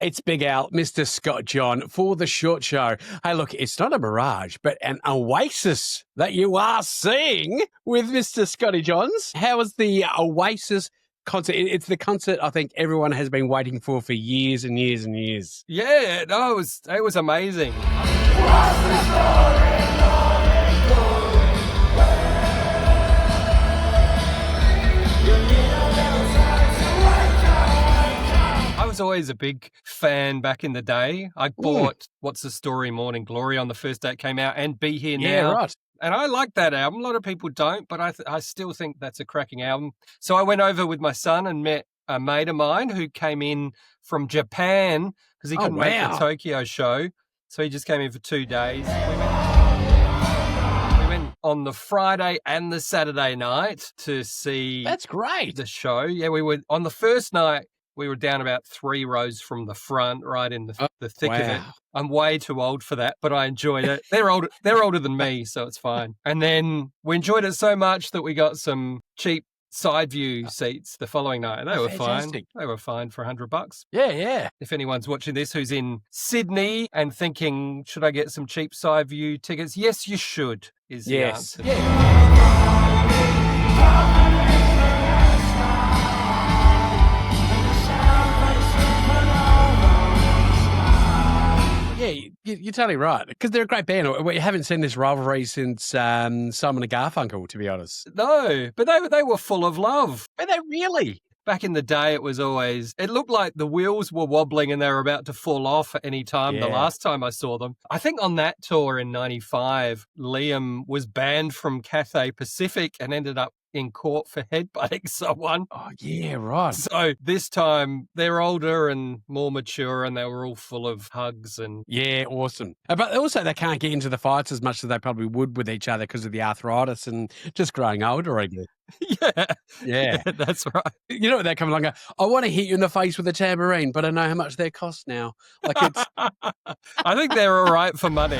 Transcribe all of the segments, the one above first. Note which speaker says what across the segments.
Speaker 1: It's Big Al, Mr. Scott John for the Short Show. Hey, look, it's not a mirage, but an Oasis that you are seeing with Mr. Scotty Johns. How was the Oasis concert? It's the concert I think everyone has been waiting for years and years and years.
Speaker 2: Yeah, no, it was amazing. I was always a big fan back in the day. I bought What's the Story Morning Glory on the first day it came out and Be Here Now.
Speaker 1: Yeah, right.
Speaker 2: And I like that album. A lot of people don't, but I still think that's a cracking album. So I went over with my son and met a mate of mine who came in from Japan because he couldn't make the Tokyo show. So he just came in for 2 days. We went on the Friday and the Saturday night to see
Speaker 1: That's great.
Speaker 2: the show. Yeah, we were on the first night. We were down about 3 rows from the front, right in the thick of it. I'm way too old for that, but I enjoyed it. They're older than me, so it's fine. And then we enjoyed it so much that we got some cheap side view seats the following night. They were
Speaker 1: fantastic.
Speaker 2: fine. They were fine for $100.
Speaker 1: Yeah.
Speaker 2: If anyone's watching this who's in Sydney and thinking, should I get some cheap side view tickets? Yes, you should, is the answer.
Speaker 1: Yeah, you're totally right. Because they're a great band. We haven't seen this rivalry since Simon and Garfunkel, to be honest.
Speaker 2: No, but they were full of love.
Speaker 1: Are they really?
Speaker 2: Back in the day, it looked like the wheels were wobbling and they were about to fall off at any time the last time I saw them. I think on that tour in 95, Liam was banned from Cathay Pacific and ended up in court for headbutting someone.
Speaker 1: Oh, yeah, right.
Speaker 2: So this time they're older and more mature and they were all full of hugs and...
Speaker 1: Yeah, awesome. But also they can't get into the fights as much as they probably would with each other because of the arthritis and just growing older again.
Speaker 2: Yeah, that's right.
Speaker 1: You know what they come along and go, I want to hit you in the face with a tambourine, but I know how much they cost now. Like it's...
Speaker 2: I think they're all right for money.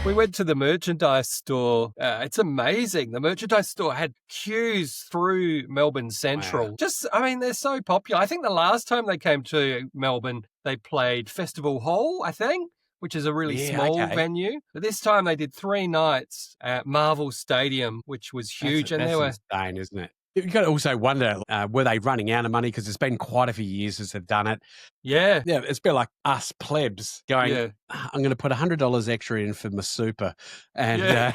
Speaker 2: We went to the merchandise store. It's amazing. The merchandise store had queues through Melbourne Central.
Speaker 1: Wow.
Speaker 2: They're so popular. I think the last time they came to Melbourne, they played Festival Hall, I think, which is a really small venue. But this time they did 3 nights at Marvel Stadium, which was huge.
Speaker 1: That's insane, isn't it? You've got to also wonder, were they running out of money? Because it's been quite a few years since they've done it.
Speaker 2: Yeah.
Speaker 1: Yeah, it's been like us plebs going, I'm going to put $100 extra in for my super and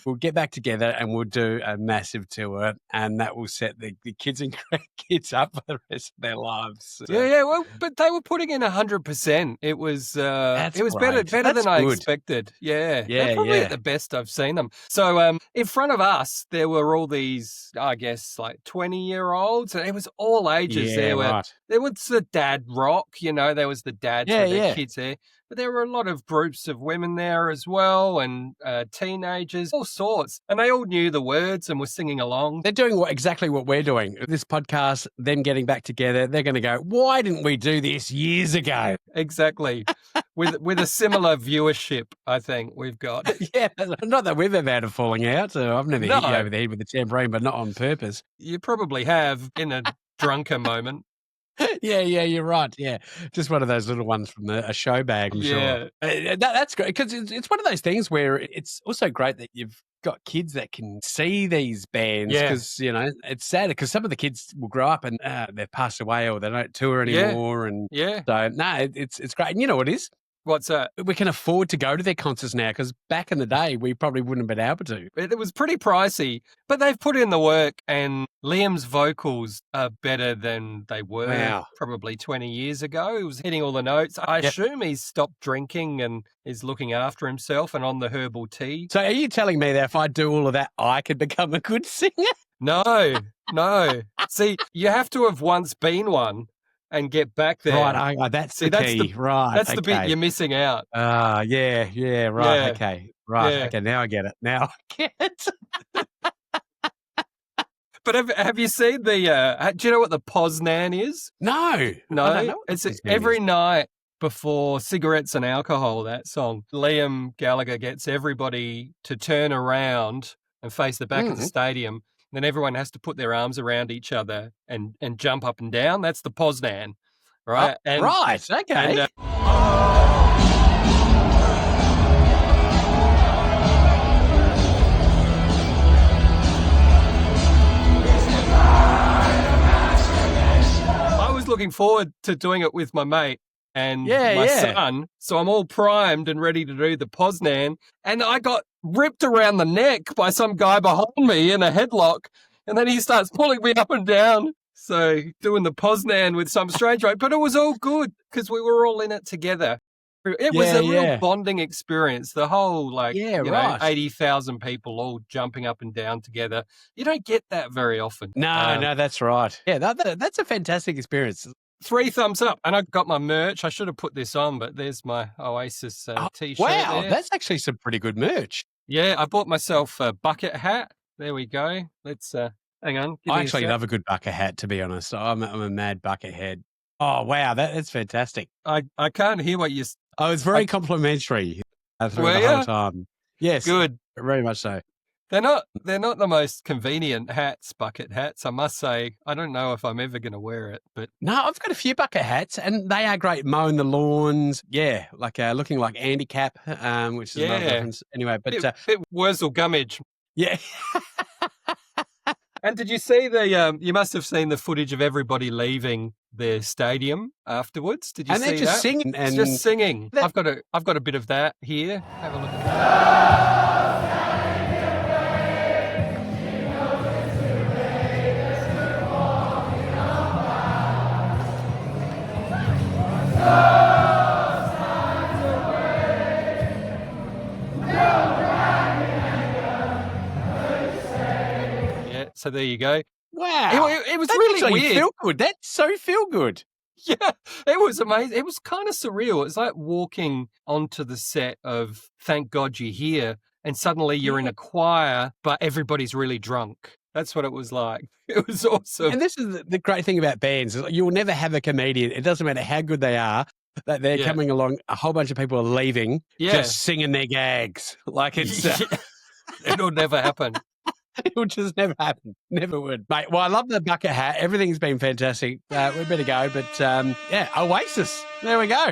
Speaker 1: we'll get back together and we'll do a massive tour and that will set the kids and grandkids up for the rest of their lives. So.
Speaker 2: Well, but they were putting in 100%. It was better than I expected. Yeah. They're probably at the best I've seen them. So in front of us, there were all these, I guess, like 20-year-olds. It was all ages. There was the dad rock, there was the dads with their kids there. But there were a lot of groups of women there as well and teenagers, all sorts. And they all knew the words and were singing along.
Speaker 1: They're doing exactly what we're doing. This podcast, them getting back together, they're going to go, why didn't we do this years ago?
Speaker 2: Exactly. with a similar viewership, I think we've got.
Speaker 1: Yeah, not that we've ever had a falling out. So I've never hit you over the head with a tambourine, but not on purpose.
Speaker 2: You probably have in a drunken moment.
Speaker 1: Yeah, you're right. Yeah, just one of those little ones from a show bag, I'm sure. That's great because it's one of those things where it's also great that you've got kids that can see these bands because, it's sad because some of the kids will grow up and they've passed away or they don't tour anymore. So, it's great. And you know what it is?
Speaker 2: What's that?
Speaker 1: We can afford to go to their concerts now because back in the day, we probably wouldn't have been able to.
Speaker 2: It was pretty pricey, but they've put in the work and Liam's vocals are better than they were probably 20 years ago. He was hitting all the notes. I assume he's stopped drinking and is looking after himself and on the herbal tea.
Speaker 1: So are you telling me that if I do all of that, I could become a good singer?
Speaker 2: No. See, you have to have once been one. And get back there.
Speaker 1: Right, that's the key.
Speaker 2: That's the bit you're missing out.
Speaker 1: Right, okay. Right, okay, now I get it.
Speaker 2: But have you seen the, do you know what the Poznan is?
Speaker 1: No.
Speaker 2: It's every night before Cigarettes and Alcohol, that song. Liam Gallagher gets everybody to turn around and face the back of the stadium. Then everyone has to put their arms around each other and jump up and down. That's the Poznan, right?
Speaker 1: Right, okay.
Speaker 2: I was looking forward to doing it with my mate and my son. So I'm all primed and ready to do the Poznan. And I got ripped around the neck by some guy behind me in a headlock. And then he starts pulling me up and down. So doing the Poznan with some stranger. But it was all good because we were all in it together. It was a real bonding experience. The whole, 80,000 people all jumping up and down together. You don't get that very often.
Speaker 1: No, that's right. Yeah, that's a fantastic experience.
Speaker 2: 3 thumbs up. And I got my merch. I should have put this on, but there's my Oasis T-shirt.
Speaker 1: Wow,
Speaker 2: there.
Speaker 1: That's actually some pretty good merch.
Speaker 2: Yeah, I bought myself a bucket hat. There we go. Let's hang on.
Speaker 1: I actually love a good bucket hat, to be honest. I'm a mad bucket head. Oh, wow, that's fantastic.
Speaker 2: I can't hear what you...
Speaker 1: Oh, it's very complimentary through the whole time. Yes,
Speaker 2: good.
Speaker 1: Very much so.
Speaker 2: They're not the most convenient hats, bucket hats, I must say. I don't know if I'm ever going to wear it, but...
Speaker 1: No, I've got a few bucket hats, and they are great. Mowing the lawns, looking like Andy Cap, which is another difference. Anyway, but...
Speaker 2: Bit Wurzel Gummidge.
Speaker 1: Yeah.
Speaker 2: And did you see you must have seen the footage of everybody leaving their stadium afterwards. Did you see that?
Speaker 1: And they're just singing.
Speaker 2: It's just singing. I've got a bit of that here. Have a look at that. So there you go.
Speaker 1: Wow.
Speaker 2: It was really weird.
Speaker 1: Feel good. That's so feel good.
Speaker 2: Yeah, it was amazing. It was kind of surreal. It's like walking onto the set of Thank God You're Here, and suddenly you're in a choir, but everybody's really drunk. That's what it was like. It was awesome.
Speaker 1: And this is the great thing about bands. You'll never have a comedian. It doesn't matter how good they are, that they're coming along. A whole bunch of people are leaving, just singing their gags. Like it's...
Speaker 2: It'll never happen.
Speaker 1: It would just never happen. Never would. Mate, well, I love the bucket hat. Everything's been fantastic. We better go. But, Oasis. There we go.